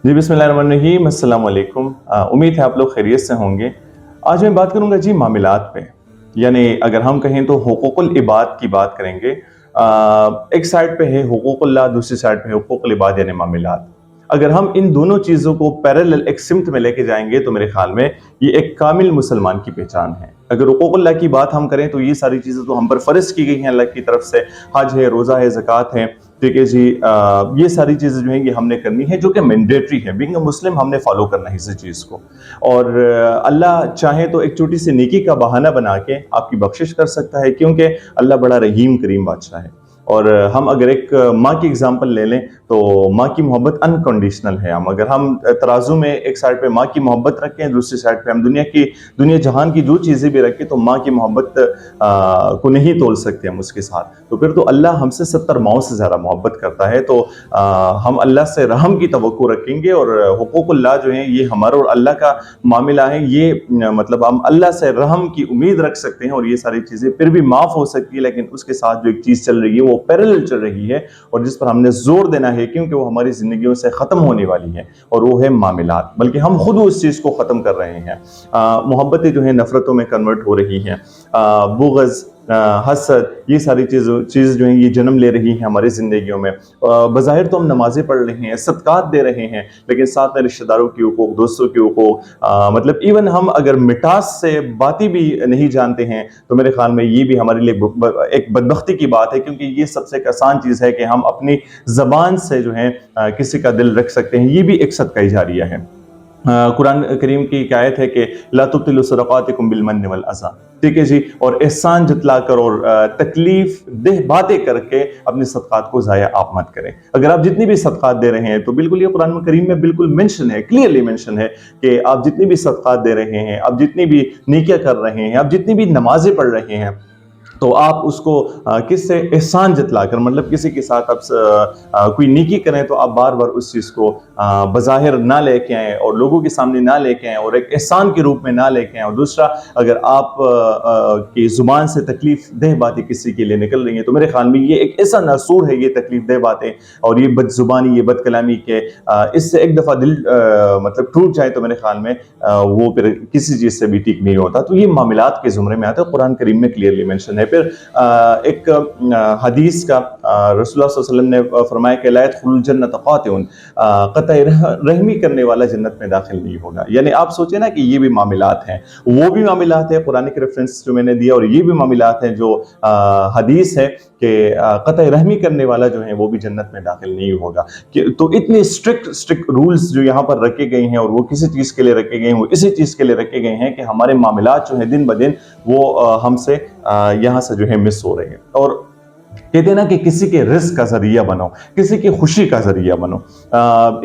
जी बिस्मिल्लाहिर्रहमानिर्रहीम, अस्सलाम वालेकुम। उम्मीद है आप लोग खैरियत से होंगे। आज मैं बात करूंगा जी मामिलात पे, यानी अगर हम कहें तो हुकूकुल इबाद की बात करेंगे। एक साइड पे है हुकूकुल्लाह, दूसरी साइड पे है हुकूकुल इबाद यानी मामिलात। अगर हम इन दोनों चीज़ों को पैरेलल एक सिमत में लेके जाएंगे तो मेरे ख्याल में ये एक कामिल मुसलमान की पहचान है। अगर हुकूकुल्लाह की बात हम करें तो ये सारी चीज़ें तो हम पर फ़र्ज़ की गई हैं अल्लाह की तरफ से। हज है, रोज़ा है, ज़कात है, ठीक है जी। ये सारी चीज़ें जो हैं ये हमने करनी है, जो कि मैंडेटरी है। बीइंग अ मुस्लिम हमने फॉलो करना है इस चीज़ को। और अल्लाह चाहे तो एक छोटी सी नेकी का बहाना बना के आपकी बख्शिश कर सकता है, क्योंकि अल्लाह बड़ा रहीम करीम बादशाह है। और हम अगर एक माँ की एग्जांपल ले लें तो माँ की मोहब्बत अनकंडीशनल है। हम तराजू में एक साइड पे माँ की मोहब्बत रखें, दूसरी साइड पे हम दुनिया जहान की जो चीज़ें भी रखें, तो माँ की मोहब्बत को नहीं तोल सकते हम उसके साथ। तो फिर तो अल्लाह हमसे 70 माओं से ज़्यादा मोहब्बत करता है। तो हम अल्लाह से रहम की तवक्को रखेंगे, और हुकूकुल्लाह जो है ये हमारा और अल्लाह का मामला है। ये मतलब हम अल्लाह से रहम की उम्मीद रख सकते हैं, और ये सारी चीज़ें फिर भी माफ़ हो सकती है। लेकिन उसके साथ जो एक चीज़ चल रही है वो पैरेलल चल रही है, और जिस पर हमने जोर देना है, क्योंकि वो हमारी ज़िंदगियों से ख़त्म होने वाली है, और वो है मामिलात। बल्कि हम खुद उस चीज़ को ख़त्म कर रहे हैं। मोहब्बतें जो है नफ़रतों में कन्वर्ट हो रही हैं। बुग़्ज़, हसद, ये सारी चीज़ जो है ये जन्म ले रही हैं हमारी ज़िंदगियों में। बज़ाहिर तो हम नमाज़ें पढ़ रहे हैं, सदक़ात दे रहे हैं, लेकिन साथ में रिश्तेदारों की हुकूक, दोस्तों की हुकूक, मतलब इवन हम अगर मिठास से बातें भी नहीं जानते हैं, तो मेरे ख्याल में ये भी हमारे लिए एक बदबख्ती की बात है। क्योंकि ये सबसे एक आसान चीज़ है कि हम अपनी ज़बान से जो है किसी का दिल रख सकते हैं। ये भी एक सदका जारिया है। कुरान करीम की एक आयत है कि ला तुब्तिलू सदक़ातिकुम बिल-मन्नि वल-अज़ा, ठीक है जी। और एहसान जतलाकर और तकलीफ देह बातें करके अपने सदक़ात को ज़ाया आप मत करें। अगर आप जितनी भी सदक़ात दे रहे हैं, तो बिल्कुल ये कुरान करीम में बिल्कुल मेंशन है, क्लियरली मेंशन है कि आप जितनी भी सदक़ात दे रहे हैं, आप जितनी भी नेकियां कर रहे हैं, आप जितनी भी नमाजें पढ़ रहे हैं, तो आप उसको किससे एहसान जतलाकर, मतलब किसी के साथ आप कोई नेकी करें तो आप बार बार उस चीज़ को बज़ाहिर ना लेके आएँ, और लोगों के सामने ना लेके आएँ, और एक एहसान के रूप में ना लेके आएँ। और दूसरा, अगर आप की ज़ुबान से तकलीफ देह बातें किसी के लिए निकल रही हैं, तो मेरे ख्याल में ये एक ऐसा नासूर है, ये तकलीफ देह बातें और ये बदज़ुबानी, ये बदकलामी के इससे एक दफ़ा दिल मतलब टूट जाए, तो मेरे ख्याल में वो फिर किसी चीज़ से भी ठीक नहीं होता। तो ये मामलात के ज़ुमरे में आता है, कुरान करीम में क्लियरली मेंशन है। फिर एक हदीस का रसूलुल्लाह सल्लल्लाहु अलैहि वसल्लम ने फरमाया कि ला यदखुलुल जन्नत क़ातिउन, क़तई रहमी करने वाला जन्नत में दाखिल नहीं होगा। यानी आप सोचें ना कि ये भी मामलात हैं, वो भी मामलात है कुरान के रेफरेंस जो मैंने दिया, और ये भी मामलात हैं जो हदीस है कि क़तई रहमी करने वाला जो है वो भी जन्नत में दाखिल नहीं होगा। तो इतने स्ट्रिक्ट रूल्स जो यहाँ पर रखे गए हैं, और वो किसी चीज़ के लिए रखे गए हैं, वो इसी चीज़ के लिए रखे गए हैं कि हमारे मामलात जो है दिन ब दिन वो हमसे यहाँ से जो है मिस हो रहे हैं। और कहते हैं ना कि किसी के रिस्क का जरिया बनो, किसी की खुशी का जरिया बनो।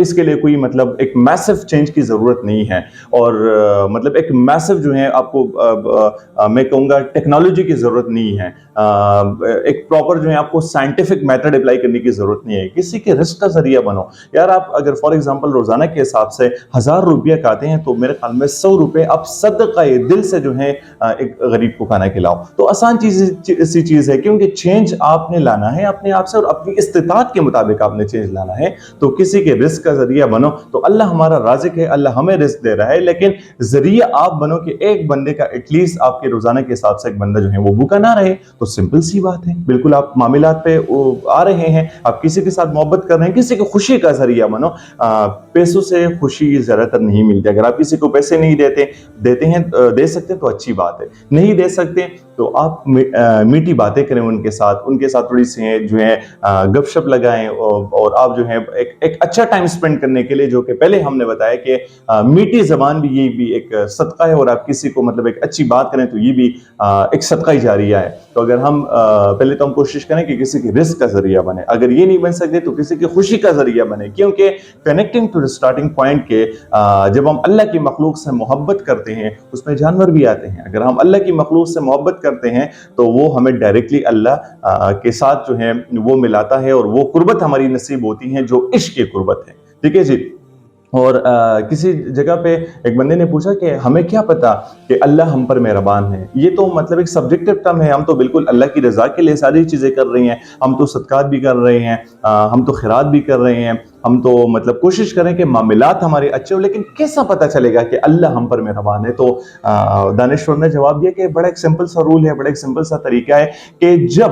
इसके लिए कोई मतलब एक मैसिव चेंज की ज़रूरत नहीं है, और मतलब एक मैसिव जो है आपको मैं कहूँगा टेक्नोलॉजी की ज़रूरत नहीं है। एक प्रॉपर जो है आपको साइंटिफिक मेथड अप्लाई करने की ज़रूरत नहीं है। किसी के रिस्क का जरिया बनो। यार आप अगर फॉर एग्जांपल रोज़ाना के हिसाब से 1000 रुपये खाते हैं, तो मेरे ख्याल में 100 रुपये आप सदक़ाए दिल से जो है एक गरीब को खाना खिलाओ। तो आसान सी चीज़ है, क्योंकि चेंज आपने लाना है अपने आप से, और अपनी इस्तिताअत के मुताबिक आपने चेंज लाना है। तो किसी के रिस्क का जरिया बनो। तो अल्लाह हमारा राज़िक है, अल्लाह हमें रिस्क दे रहा है, लेकिन जरिया आप बनो कि एक बंदे का एटलीस्ट आपके रोजाना के हिसाब से एक बंदा जो है वो भूखा ना रहे। तो सिंपल सी बात है, बिल्कुल आप मामलात पे आ रहे हैं, आप किसी के साथ मोहब्बत कर रहे हैं, किसी की खुशी का जरिया बनो। पैसों से खुशी ज्यादातर नहीं मिलती। अगर आप किसी को पैसे नहीं देते हैं, दे सकते हैं तो अच्छी बात है, नहीं दे सकते तो आप मीठी बातें करें उनके साथ थोड़ी सी जो है गपशप लगाएं, और आप जो है एक अच्छा टाइम स्पेंड करने के लिए, जो कि पहले हमने बताया कि मीठी जबान भी, ये भी एक सदका है, और आप किसी को मतलब एक अच्छी बात करें तो ये भी एक सदका ही जारिया है। तो अगर हम पहले तो हम कोशिश करें कि किसी की रिस्क का जरिया बने, अगर ये नहीं बन सकते तो किसी की खुशी का जरिया बने। क्योंकि connecting to the starting point के जब हम अल्लाह की मखलूक से मोहब्बत करते हैं, उसमें जानवर भी आते हैं। अगर हम अल्लाह की मखलूक से मोहब्बत करते हैं तो वो हमें डायरेक्टली अल्लाह के साथ जो है वो मिलाता है, और वो कुर्बत हमारी नसीब होती है जो इश्क की कुर्बत है। ठीक है जी। اور کسی جگہ پہ ایک بندے نے پوچھا کہ ہمیں کیا پتا کہ اللہ ہم پر مہربان ہے. یہ تو مطلب ایک سبجیکٹو ٹرم ہے. ہم تو بالکل اللہ کی رضا کے لیے ساری چیزیں کر رہے ہیں, ہم تو صدقات بھی کر رہے ہیں, ہم تو خیرات بھی کر رہے ہیں, ہم تو مطلب کوشش کریں کہ معاملات ہمارے اچھے ہو, لیکن کیسا پتا چلے گا کہ اللہ ہم پر مہربان ہے؟ تو دانشور نے جواب دیا کہ بڑا ایک سمپل سا رول ہے, بڑا ایک سمپل سا طریقہ ہے کہ جب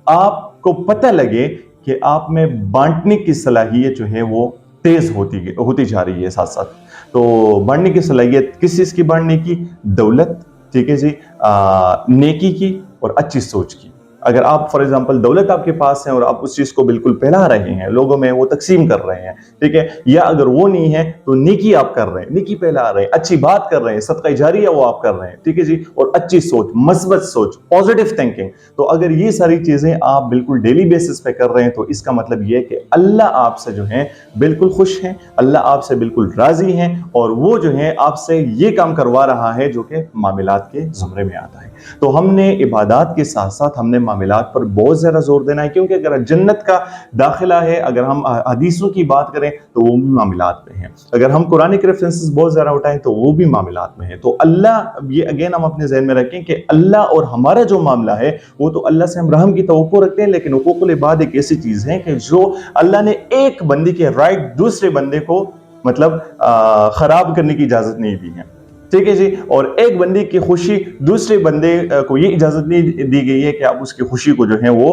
آپ کو پتہ لگے کہ آپ میں بانٹنے کی صلاحیت جو ہے وہ تیز ہوتی جا رہی ہے ساتھ ساتھ. تو بانٹنے کی صلاحیت کس چیز کی بانٹنے کی؟ دولت, ٹھیک ہے جی, نیکی کی اور اچھی سوچ کی. اگر آپ فار ایگزامپل دولت آپ کے پاس ہے اور آپ اس چیز کو بالکل پھیلا رہے ہیں, لوگوں میں وہ تقسیم کر رہے ہیں, ٹھیک ہے, یا اگر وہ نہیں ہے تو نیکی آپ کر رہے ہیں, نیکی پھیلا رہے ہیں, اچھی بات کر رہے ہیں, صدقہ جاریہ وہ آپ کر رہے ہیں, ٹھیک ہے جی, اور اچھی سوچ, مثبت سوچ, پازیٹیو تھنکنگ. تو اگر یہ ساری چیزیں آپ بالکل ڈیلی بیسس پہ کر رہے ہیں تو اس کا مطلب یہ ہے کہ اللہ آپ سے جو ہے بالکل خوش ہیں, اللہ آپ سے بالکل راضی ہیں, اور وہ جو ہے آپ سے یہ کام کروا رہا ہے جو کہ معاملات کے زمرے میں آتا ہے. تو ہم نے عبادات کے ساتھ ساتھ ہم نے معاملات پر بہت زیادہ زور دینا ہے, کیونکہ اگر جنت کا داخلہ ہے, اگر ہم حدیثوں کی بات کریں تو وہ بھی معاملات میں ہیں, اگر ہم قرآن کے ریفرنسز بہت زیادہ اٹھائیں تو وہ بھی معاملات میں ہیں. تو اللہ, یہ اگین ہم اپنے ذہن میں رکھیں کہ اللہ اور ہمارا جو معاملہ ہے وہ تو اللہ سے ہم رحم کی توقع رکھتے ہیں, لیکن حقوق العباد ایک ایسی چیز ہے کہ جو اللہ نے ایک بندے کے رائٹ دوسرے بندے کو مطلب خراب کرنے کی اجازت نہیں دی ہے, ٹھیک ہے جی, اور ایک بندے کی خوشی دوسرے بندے کو یہ اجازت نہیں دی گئی ہے کہ آپ اس کی خوشی کو جو ہے وہ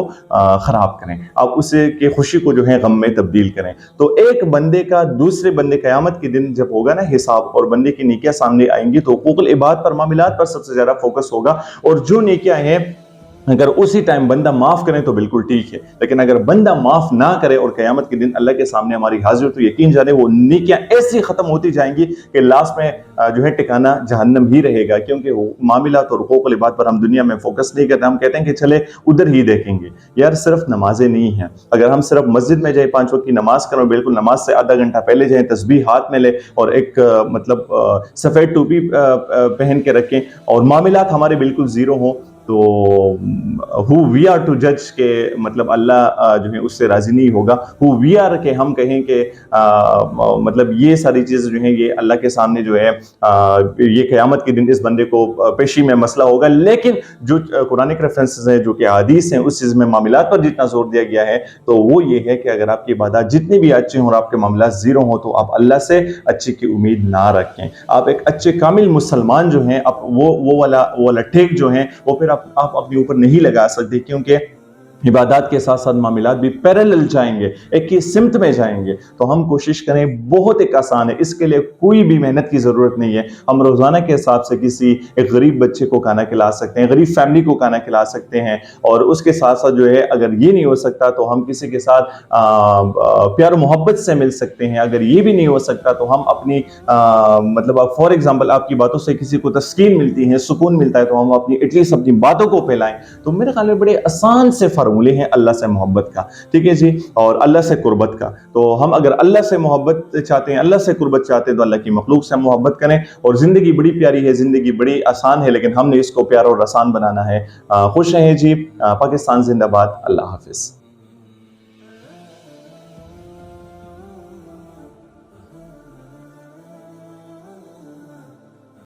خراب کریں, آپ اس کی خوشی کو جو ہے غم میں تبدیل کریں. تو ایک بندے کا دوسرے بندے, قیامت کے دن جب ہوگا نا حساب اور بندے کی نیکیاں سامنے آئیں گی, تو حقوق العباد پر, معاملات پر سب سے زیادہ فوکس ہوگا, اور جو نیکیاں ہیں اگر اسی ٹائم بندہ معاف کریں تو بالکل ٹھیک ہے, لیکن اگر بندہ معاف نہ کرے اور قیامت کے دن اللہ کے سامنے ہماری حاضر, تو یقین جانے وہ نیکیاں ایسی ختم ہوتی جائیں گی کہ لاسٹ میں جو ہے ٹھکانہ جہنم ہی رہے گا, کیونکہ وہ معاملات اور حقوق العباد پر ہم دنیا میں فوکس نہیں کرتے. ہم کہتے ہیں کہ چلے ادھر ہی دیکھیں گے. یار صرف نمازیں نہیں ہیں, اگر ہم صرف مسجد میں جائیں 5 وقت کی نماز کریں, بالکل نماز سے آدھا گھنٹہ پہلے جائیں, تسبیح ہاتھ میں لیں اور ایک مطلب سفید ٹوپی پہن کے رکھیں, اور معاملات ہمارے بالکل زیرو ہوں, تو who we are to judge کہ مطلب اللہ جو ہے اس سے راضی نہیں ہوگا. who we are کہ ہم کہیں کہ مطلب یہ ساری چیزیں جو ہیں یہ اللہ کے سامنے جو ہے یہ قیامت کے دن اس بندے کو پیشی میں مسئلہ ہوگا. لیکن جو قرآن کے ریفرنسز ہیں, جو کہ حدیث ہیں, اس چیز میں معاملات پر جتنا زور دیا گیا ہے تو وہ یہ ہے کہ اگر آپ کی عبادات جتنے بھی اچھے ہوں اور آپ کے معاملات زیرو ہوں, تو آپ اللہ سے اچھے کی امید نہ رکھیں. آپ ایک اچھے کامل مسلمان جو ہیں, وہ والا ٹیک جو ہیں وہ پھر آپ اپنے اوپر نہیں لگا سکتے, کیونکہ عبادات کے ساتھ ساتھ معاملات بھی پیرالل جائیں گے, ایک ہی سمت میں جائیں گے. تو ہم کوشش کریں, بہت ایک آسان ہے, اس کے لیے کوئی بھی محنت کی ضرورت نہیں ہے. ہم روزانہ کے حساب سے کسی ایک غریب بچے کو کھانا کھلا سکتے ہیں, غریب فیملی کو کھانا کھلا سکتے ہیں, اور اس کے ساتھ ساتھ جو ہے اگر یہ نہیں ہو سکتا تو ہم کسی کے ساتھ پیار و محبت سے مل سکتے ہیں. اگر یہ بھی نہیں ہو سکتا تو ہم اپنی مطلب فار ایگزامپل آپ کی باتوں سے کسی کو تسکین ملتی ہے, سکون ملتا ہے, تو ہم اپنی ایٹ لیسٹ اپنی باتوں کو پھیلائیں. تو میرے خیال میں بڑے آسان سے فارمولے ہیں اللہ سے محبت کا, ٹھیک ہے جی, اور اللہ سے قربت کا. تو ہم اگر اللہ سے محبت چاہتے ہیں, اللہ سے قربت چاہتے ہیں, تو اللہ کی مخلوق سے محبت کریں. اور زندگی بڑی پیاری ہے, زندگی بڑی آسان ہے, لیکن ہم نے اس کو پیارا اور آسان بنانا ہے. خوش رہیں جی. پاکستان زندہ باد. اللہ حافظ.